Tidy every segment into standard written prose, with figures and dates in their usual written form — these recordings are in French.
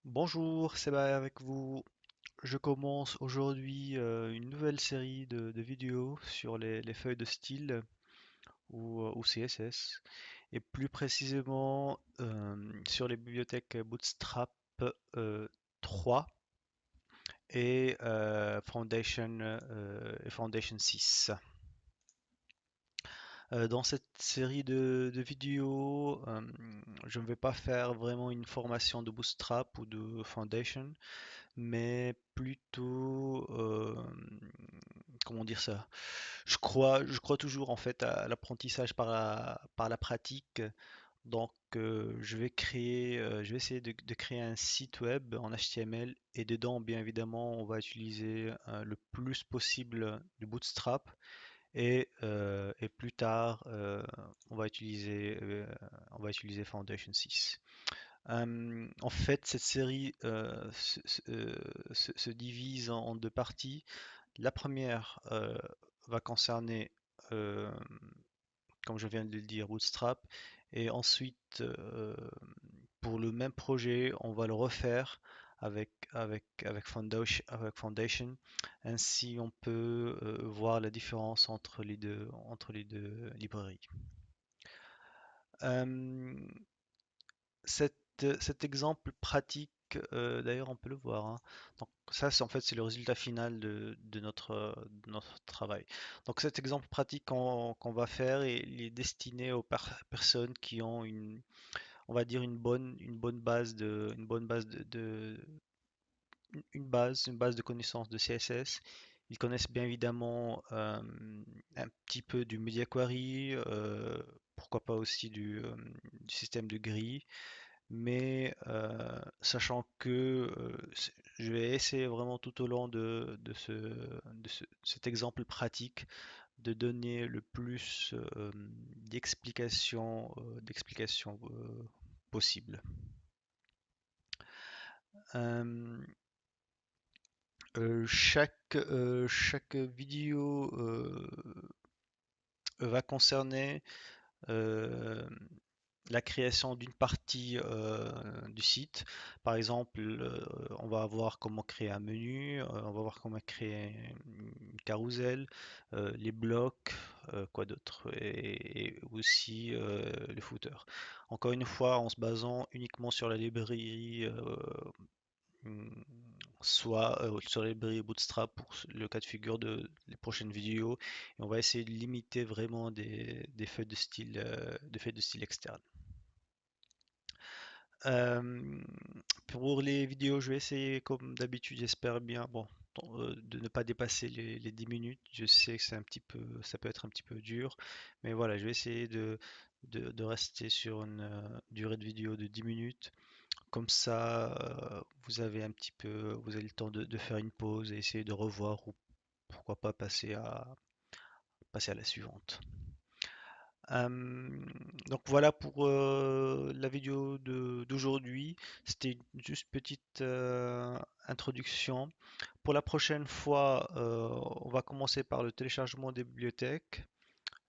Bonjour, c'est avec vous. Je commence aujourd'hui une nouvelle série de vidéos sur les feuilles de style ou CSS et plus précisément sur les bibliothèques Bootstrap euh, 3 et Foundation 6. Dans cette série de vidéos, je ne vais pas faire vraiment une formation de Bootstrap ou de Foundation, mais plutôt, comment dire ça? Je crois toujours en fait à l'apprentissage par la pratique. Donc, je vais essayer de créer un site web en HTML et dedans, bien évidemment, on va utiliser le plus possible du Bootstrap et plus tard, on va utiliser Foundation 6. En fait, cette série se divise en deux parties. La première va concerner, euh, comme je viens de le dire, Bootstrap. Et ensuite, pour le même projet, on va le refaire avec Foundation. Ainsi, on peut voir la différence entre les deux librairies. Euh, cet exemple pratique, d'ailleurs, on peut le voir, hein. Donc ça, c'est en fait, c'est le résultat final de notre travail. Donc cet exemple pratique qu'on va faire, il est destiné aux personnes qui ont on va dire une bonne base une base de connaissances de CSS. Ils connaissent bien évidemment un petit peu du Media Query, pourquoi pas aussi du système de grille. Mais sachant que je vais essayer vraiment tout au long cet exemple pratique de donner le plus d'explications possibles. Euh, chaque vidéo va concerner euh, la création d'une partie du site. Par exemple, on va voir comment créer un menu, on va voir comment créer une carousel, les blocs, quoi d'autre, et aussi le footer. Encore une fois, en se basant uniquement sur la librairie, hum, soit sur la librairie Bootstrap pour le cas de figure de les prochaines vidéos, et on va essayer de limiter vraiment des des feuilles de style externes. Euh, pour les vidéos, je vais essayer, comme d'habitude, j'espère bien, bon, de ne pas dépasser les 10 minutes. Je sais que ça peut être un petit peu dur, mais voilà, je vais essayer de rester sur une durée de vidéo de 10 minutes. Comme ça, vous avez le temps de faire une pause et essayer de revoir ou pourquoi pas passer à la suivante. Euh, donc voilà pour la vidéo d'aujourd'hui. C'était juste petite introduction. Pour la prochaine fois, on va commencer par le téléchargement des bibliothèques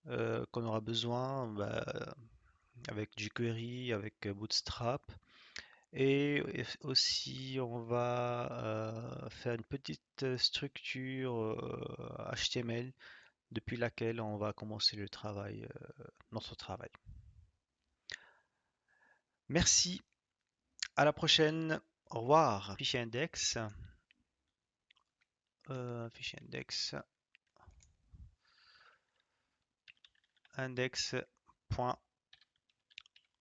qu'on aura besoin avec jQuery, avec Bootstrap. Et aussi, on va faire une petite structure HTML depuis laquelle on va commencer notre travail. Merci, à la prochaine. Au revoir. Fichier index. Fichier index. Index.html.